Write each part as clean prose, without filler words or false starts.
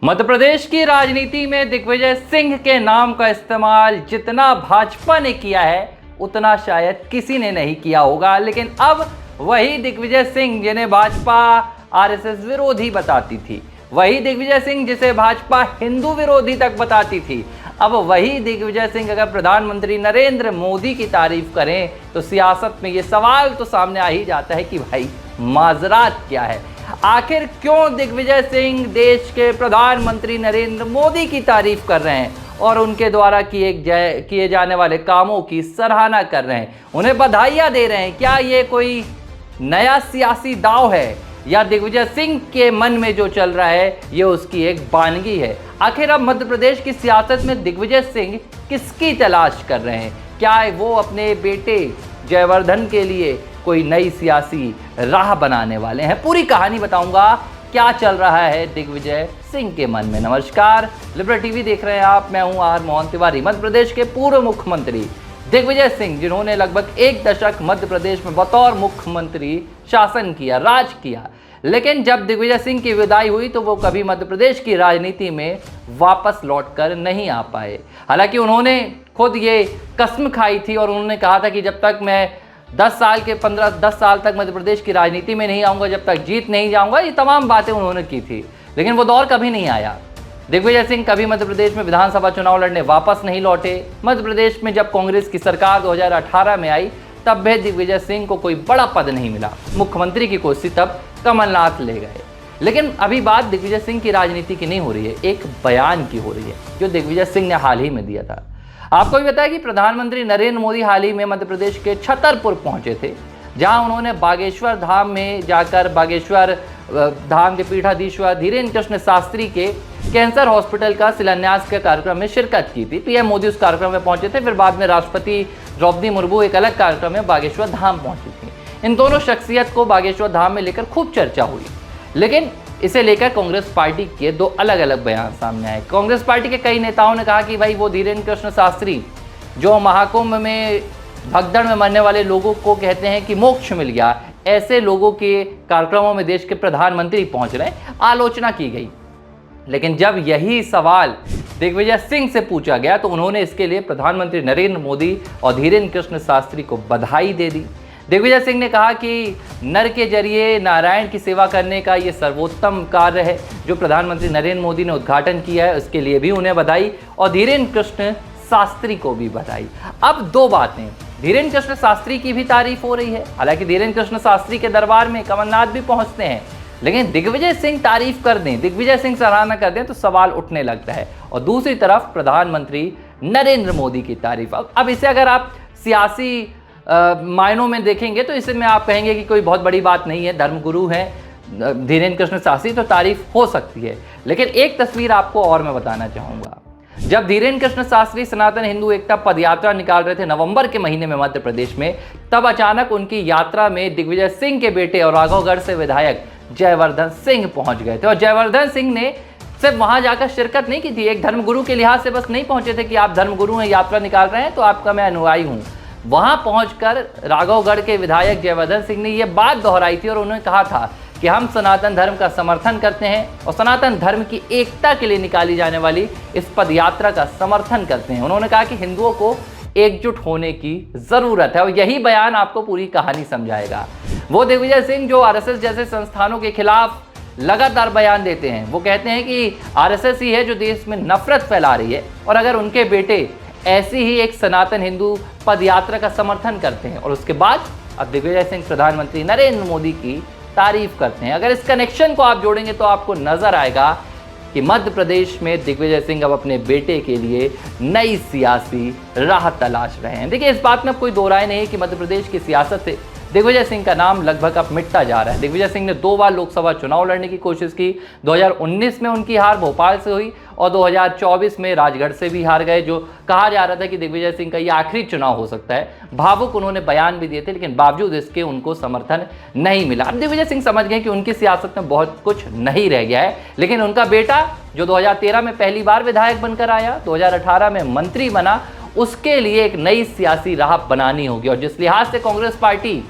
मध्य प्रदेश की राजनीति में दिग्विजय सिंह के नाम का इस्तेमाल जितना भाजपा ने किया है उतना शायद किसी ने नहीं किया होगा। लेकिन अब वही दिग्विजय सिंह जिन्हें भाजपा आरएसएस विरोधी बताती थी, वही दिग्विजय सिंह जिसे भाजपा हिंदू विरोधी तक बताती थी, अब वही दिग्विजय सिंह अगर प्रधानमंत्री नरेंद्र मोदी की तारीफ करें तो सियासत में ये सवाल तो सामने आ ही जाता है कि भाई माजरात क्या है। आखिर क्यों दिग्विजय सिंह देश के प्रधानमंत्री नरेंद्र मोदी की तारीफ कर रहे हैं और उनके द्वारा किए जाने वाले कामों की सराहना कर रहे हैं, उन्हें बधाइयां दे रहे हैं? क्या ये कोई नया सियासी दांव है या दिग्विजय सिंह के मन में जो चल रहा है ये उसकी एक बानगी है? आखिर अब मध्य प्रदेश की सियासत में दिग्विजय सिंह किसकी तलाश कर रहे हैं? क्या वो अपने बेटे जयवर्धन के लिए कोई नई सियासी राह बनाने वाले हैं? पूरी कहानी बताऊंगा क्या चल रहा है दिग्विजय सिंह के मन में। नमस्कार, लिबरल टीवी देख रहे हैं आप, मैं हूं आर मोहन तिवारी। मध्य प्रदेश के पूर्व मुख्यमंत्री दिग्विजय सिंह, जिन्होंने लगभग एक दशक मध्य प्रदेश में बतौर मुख्यमंत्री शासन किया, राज किया, लेकिन जब दिग्विजय सिंह की विदाई हुई तो वो कभी मध्य प्रदेश की राजनीति में वापस लौटकर नहीं आ पाए। हालांकि उन्होंने खुद ये कसम खाई थी और उन्होंने कहा था कि जब तक मैं 10 साल तक मध्य प्रदेश की राजनीति में नहीं आऊँगा, जब तक जीत नहीं जाऊँगा, ये तमाम बातें उन्होंने की थी। लेकिन वो दौर कभी नहीं आया। दिग्विजय सिंह कभी मध्य प्रदेश में विधानसभा चुनाव लड़ने वापस नहीं लौटे। मध्य प्रदेश में जब कांग्रेस की सरकार 2018 में आई तब भी दिग्विजय सिंह को कोई बड़ा पद नहीं मिला। मुख्यमंत्री की कुर्सी तब कमलनाथ ले गए। लेकिन अभी बात दिग्विजय सिंह की राजनीति की नहीं हो रही है, एक बयान की हो रही है जो दिग्विजय सिंह ने हाल ही में दिया था। आपको भी पता है कि प्रधानमंत्री नरेंद्र मोदी हाल ही में मध्य प्रदेश के छतरपुर पहुंचे थे, जहां उन्होंने बागेश्वर धाम में जाकर बागेश्वर धाम के पीठाधीश्वर धीरेन्द्र कृष्ण शास्त्री के कैंसर हॉस्पिटल का शिलान्यास के कार्यक्रम में शिरकत की थी। पीएम मोदी उस कार्यक्रम में पहुंचे थे, फिर बाद में राष्ट्रपति द्रौपदी मुर्मू एक अलग कार्यक्रम में बागेश्वर धाम पहुंची थी। इन दोनों शख्सियत को बागेश्वर धाम में लेकर खूब चर्चा हुई, लेकिन इसे लेकर कांग्रेस पार्टी के दो अलग अलग बयान सामने आए। कांग्रेस पार्टी के कई नेताओं ने कहा कि भाई वो धीरेन्द्र कृष्ण शास्त्री जो महाकुंभ में भगदड़ में मरने वाले लोगों को कहते हैं कि मोक्ष मिल गया, ऐसे लोगों के कार्यक्रमों में देश के प्रधानमंत्री पहुंच रहे हैं, आलोचना की गई। लेकिन जब यही सवाल दिग्विजय सिंह से पूछा गया तो उन्होंने इसके लिए प्रधानमंत्री नरेंद्र मोदी और धीरेन्द्र कृष्ण शास्त्री को बधाई दे दी। दिग्विजय सिंह ने कहा कि नर के जरिए नारायण की सेवा करने का ये सर्वोत्तम कार्य है जो प्रधानमंत्री नरेंद्र मोदी ने उद्घाटन किया है, उसके लिए भी उन्हें बधाई और धीरेन्द्र कृष्ण शास्त्री को भी बधाई। अब दो बातें, धीरेन्द्र कृष्ण शास्त्री की भी तारीफ हो रही है। हालांकि धीरेन्द्र कृष्ण शास्त्री के दरबार में कमलनाथ भी पहुंचते हैं, लेकिन दिग्विजय सिंह तारीफ कर दें, दिग्विजय सिंह सराहना कर दें तो सवाल उठने लगता है। और दूसरी तरफ प्रधानमंत्री नरेंद्र मोदी की तारीफ। अब इसे अगर आप सियासी मायनों में देखेंगे तो इसमें आप कहेंगे कि कोई बहुत बड़ी बात नहीं है, धर्मगुरु हैं धीरेन्द्र कृष्ण शास्त्री, तो तारीफ हो सकती है। लेकिन एक तस्वीर आपको और मैं बताना चाहूँगा। जब धीरेन्द्र कृष्ण शास्त्री सनातन हिंदू एकता पदयात्रा निकाल रहे थे नवंबर के महीने में मध्य प्रदेश में, तब अचानक उनकी यात्रा में दिग्विजय सिंह के बेटे और राघवगढ़ से विधायक जयवर्धन सिंह पहुंच गए थे। और जयवर्धन सिंह ने सिर्फ वहां जाकर शिरकत नहीं की थी, एक धर्मगुरु के लिहाज से बस नहीं पहुंचे थे कि आप धर्मगुरु हैं, यात्रा निकाल रहे हैं तो आपका मैं अनुयायी हूं। वहां पहुंचकर राघवगढ़ के विधायक जयवर्धन सिंह ने यह बात दोहराई थी और उन्होंने कहा था कि हम सनातन धर्म का समर्थन करते हैं और सनातन धर्म की एकता के लिए निकाली जाने वाली इस पदयात्रा का समर्थन करते हैं। उन्होंने कहा कि हिंदुओं को एकजुट होने की जरूरत है और यही बयान आपको पूरी कहानी समझाएगा। वो दिग्विजय सिंह जो आरएसएस जैसे संस्थानों के खिलाफ लगातार बयान देते हैं, वो कहते हैं कि आरएसएस ही है जो देश में नफरत फैला रही है, और अगर उनके बेटे ऐसी ही एक सनातन हिंदू पदयात्रा का समर्थन करते हैं और उसके बाद अब दिग्विजय सिंह प्रधानमंत्री नरेंद्र मोदी की तारीफ करते हैं, अगर इस कनेक्शन को आप जोड़ेंगे तो आपको नजर आएगा कि मध्य प्रदेश में दिग्विजय सिंह अब अपने बेटे के लिए नई सियासी राह तलाश रहे हैं। देखिए, इस बात में कोई दो राय नहीं है कि मध्य प्रदेश की सियासत से दिग्विजय सिंह का नाम लगभग अब मिटता जा रहा है। दिग्विजय सिंह ने 2 बार लोकसभा चुनाव लड़ने की कोशिश की। 2019 में उनकी हार भोपाल से हुई और 2024 में राजगढ़ से भी हार गए, जो कहा जा रहा था कि दिग्विजय सिंह का ये आखिरी चुनाव हो सकता है। भावुक उन्होंने बयान भी दिए थे, लेकिन बावजूद इसके उनको समर्थन नहीं मिला। अब दिग्विजय सिंह समझ गए कि उनकी सियासत में बहुत कुछ नहीं रह गया है, लेकिन उनका बेटा जो 2013 में पहली बार विधायक बनकर आया, 2018 में मंत्री बना, उसके लिए एक नई सियासी राह बनानी होगी। और जिस लिहाज से कांग्रेस पार्टी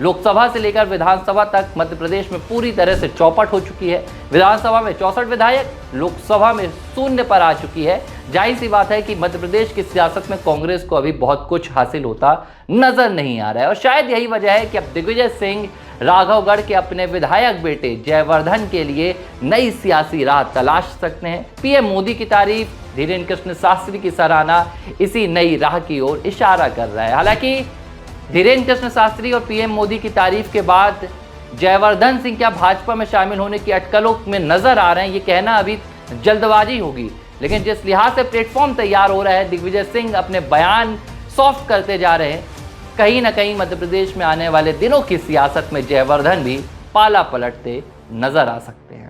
लोकसभा से लेकर विधानसभा तक मध्य प्रदेश में पूरी तरह से चौपट हो चुकी है। विधानसभा में 64 विधायक, लोकसभा में शून्य पर आ चुकी है। जाहिर सी बात है कि मध्य प्रदेश की सियासत में कांग्रेस को अभी बहुत कुछ हासिल होता नजर नहीं आ रहा है और शायद यही वजह है कि अब दिग्विजय सिंह राघवगढ़ के अपने विधायक बेटे जयवर्धन के लिए नई सियासी राह तलाश सकते हैं। पीएम मोदी की तारीफ, धीरेन्द्र कृष्ण शास्त्री की सराहना इसी नई राह की ओर इशारा कर रहा है। हालांकि धीरेन्द्र कृष्ण शास्त्री और पीएम मोदी की तारीफ के बाद जयवर्धन सिंह क्या भाजपा में शामिल होने की अटकलों में नजर आ रहे हैं, ये कहना अभी जल्दबाजी होगी। लेकिन जिस लिहाज से प्लेटफॉर्म तैयार हो रहा है, दिग्विजय सिंह अपने बयान सॉफ्ट करते जा रहे हैं, कहीं ना कहीं मध्य प्रदेश में आने वाले दिनों की सियासत में जयवर्धन भी पाला पलटते नजर आ सकते हैं।